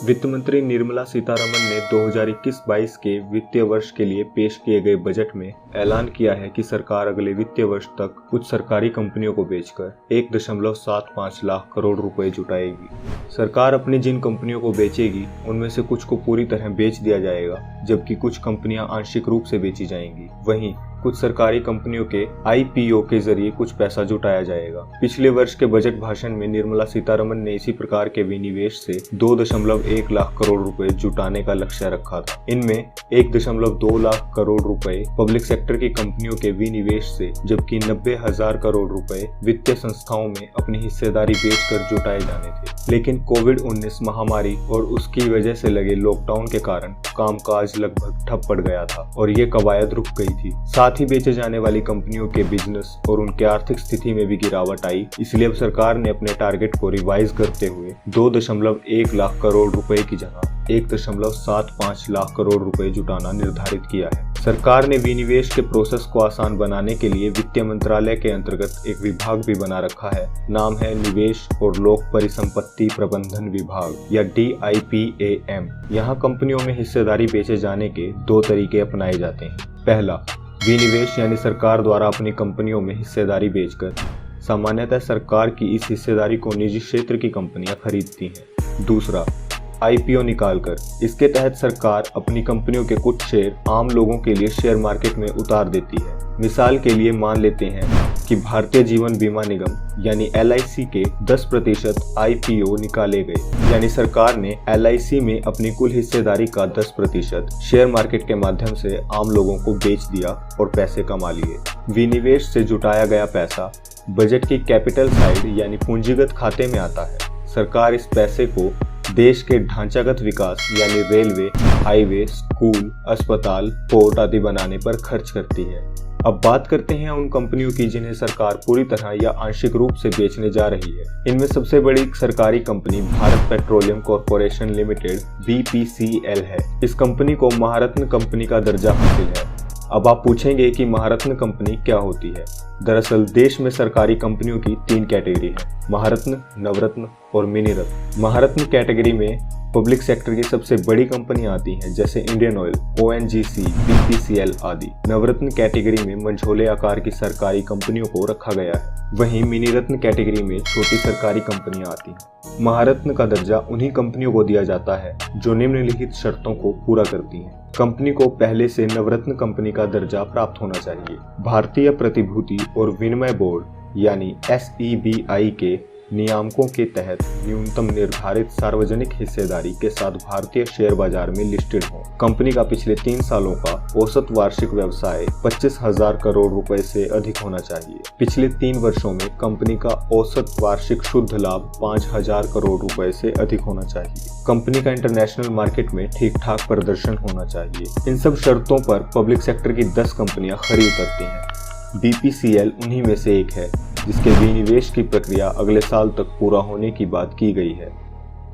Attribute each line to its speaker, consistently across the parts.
Speaker 1: वित्त मंत्री निर्मला सीतारमण ने 2021-22 के वित्तीय वर्ष के लिए पेश किए गए बजट में ऐलान किया है कि सरकार अगले वित्तीय वर्ष तक कुछ सरकारी कंपनियों को बेचकर 1.75 लाख करोड़ रुपए जुटाएगी। सरकार अपनी जिन कंपनियों को बेचेगी उनमें से कुछ को पूरी तरह बेच दिया जाएगा, जबकि कुछ कंपनियां आंशिक रूप से बेची जाएंगी। वहीं कुछ सरकारी कंपनियों के IPO के जरिए कुछ पैसा जुटाया जाएगा। पिछले वर्ष के बजट भाषण में निर्मला सीतारमण ने इसी प्रकार के विनिवेश से 2.1 लाख करोड़ रुपए जुटाने का लक्ष्य रखा था। इनमें 1.2 लाख करोड़ रुपए पब्लिक सेक्टर की कंपनियों के विनिवेश से, जबकि 90,000 करोड़ रुपए वित्तीय संस्थाओं में अपनी हिस्सेदारी बेचकर जुटाए जाने थे। लेकिन कोविड-19 महामारी और उसकी वजह से लगे लॉकडाउन के कारण कामकाज लगभग ठप पड़ गया था और ये कवायद रुक गई थी। साथ ही बेचे जाने वाली कंपनियों के बिजनेस और उनके आर्थिक स्थिति में भी गिरावट आई। इसलिए अब सरकार ने अपने टारगेट को रिवाइज करते हुए 2.1 लाख करोड़ रुपए की जगह 1.75 लाख करोड़ रुपए जुटाना निर्धारित किया है। सरकार ने विनिवेश के प्रोसेस को आसान बनाने के लिए वित्त मंत्रालय के अंतर्गत एक विभाग भी बना रखा है। नाम है निवेश और लोक परिसंपत्ति प्रबंधन विभाग या DIPAM। यहाँ कंपनियों में हिस्सेदारी बेचे जाने के दो तरीके अपनाए जाते हैं। पहला, विनिवेश यानी सरकार द्वारा अपनी कंपनियों में हिस्सेदारी बेचकर। सामान्यतः सरकार की इस हिस्सेदारी को निजी क्षेत्र की कंपनियां खरीदती हैं। दूसरा, IPO निकालकर। इसके तहत सरकार अपनी कंपनियों के कुछ शेयर आम लोगों के लिए शेयर मार्केट में उतार देती है। मिसाल के लिए मान लेते हैं कि भारतीय जीवन बीमा निगम यानी LIC के 10% IPO निकाले गए, यानी सरकार ने LIC में अपनी कुल हिस्सेदारी का 10% शेयर मार्केट के माध्यम से आम लोगों को बेच दिया और पैसे कमा लिए। विनिवेश से जुटाया गया पैसा बजट की कैपिटल साइड यानी पूंजीगत खाते में आता है। सरकार इस पैसे को देश के ढांचागत विकास यानी रेलवे, हाईवे, स्कूल, अस्पताल, पोर्ट आदि बनाने पर खर्च करती है। अब बात करते हैं उन कंपनियों की जिन्हें सरकार पूरी तरह या आंशिक रूप से बेचने जा रही है। इनमें सबसे बड़ी सरकारी company Bharat petroleum corporation limited BPCL है। इस कंपनी को महारत्न कंपनी का दर्जा हासिल है। अब आप पूछेंगे कि महारत्न कंपनी क्या होती है। दरअसल देश में सरकारी कंपनियों की 3 कैटेगरी है, महारत्न, नवरत्न और मिनीरत्न। महारत्न कैटेगरी में पब्लिक सेक्टर की सबसे बड़ी कंपनियां आती हैं, जैसे इंडियन ऑयल, ONGC, BPCL आदि। नवरत्न कैटेगरी में मंझोले आकार की सरकारी कंपनियों को रखा गया है। वहीं मिनीरत्न कैटेगरी में छोटी सरकारी कंपनियां आती हैं। महारत्न का दर्जा उन्हीं कंपनियों को दिया जाता है जो निम्नलिखित शर्तों को पूरा करती हैं। कंपनी को पहले से नवरत्न कंपनी का दर्जा प्राप्त होना चाहिए। भारतीय प्रतिभूति और विनिमय बोर्ड यानी SEBI के नियामकों के तहत न्यूनतम निर्धारित सार्वजनिक हिस्सेदारी के साथ भारतीय शेयर बाजार में लिस्टेड हो। कंपनी का पिछले 3 सालों का औसत वार्षिक व्यवसाय 25,000 करोड़ रुपए से अधिक होना चाहिए। पिछले 3 वर्षों में कंपनी का औसत वार्षिक शुद्ध लाभ 5,000 करोड़ रुपए से अधिक होना चाहिए। कंपनी का इंटरनेशनल मार्केट में ठीक ठाक प्रदर्शन होना चाहिए। इन सब शर्तों पर पब्लिक सेक्टर की 10 कंपनियां खरी उतरती हैं। BPCL उन्हीं में से एक है, जिसके विनिवेश की प्रक्रिया अगले साल तक पूरा होने की बात की गई है।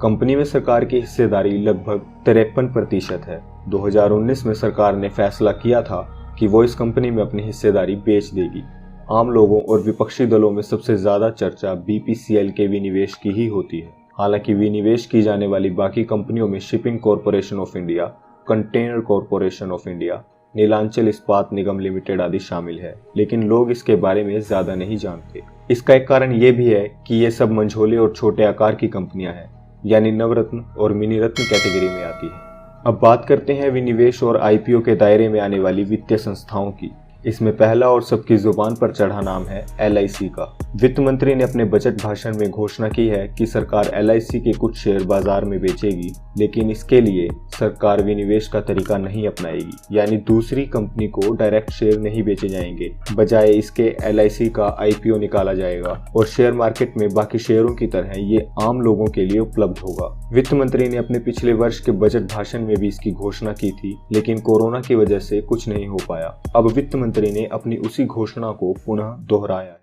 Speaker 1: कंपनी में सरकार की हिस्सेदारी लगभग 53% है। 2019 में सरकार ने फैसला किया था कि वो इस कंपनी में अपनी हिस्सेदारी बेच देगी। आम लोगों और विपक्षी दलों में सबसे ज्यादा चर्चा BPCL के विनिवेश की ही होती है। हालांकि विनिवेश की जाने वाली बाकी कंपनियों में shipping corporation of India, container corporation of India, Neelachal Ispat Nigam limited आदि शामिल है, लेकिन लोग इसके बारे में ज्यादा नहीं जानते। इसका एक कारण ये भी है कि ये सब मंझोले और छोटे आकार की कंपनियां हैं, यानी नवरत्न और मिनीरत्न कैटेगरी में आती है। अब बात करते हैं विनिवेश और IPO के दायरे में आने वाली वित्तीय संस्थाओं की। इसमें पहला और सबकी जुबान पर चढ़ा नाम है LIC का। वित्त मंत्री ने अपने बजट भाषण में घोषणा की है कि सरकार LIC के कुछ शेयर बाजार में बेचेगी, लेकिन इसके लिए सरकार विनिवेश का तरीका नहीं अपनाएगी, यानी दूसरी कंपनी को डायरेक्ट शेयर नहीं बेचे जाएंगे। बजाय इसके LIC का IPO निकाला जाएगा और शेयर मार्केट में बाकी शेयरों की तरह ये आम लोगों के लिए उपलब्ध होगा। वित्त मंत्री ने अपने पिछले वर्ष के बजट भाषण में भी इसकी घोषणा की थी, लेकिन कोरोना की वजह से कुछ नहीं हो पाया। अब वित्त मंत्री ने अपनी उसी घोषणा को पुनः दोहराया।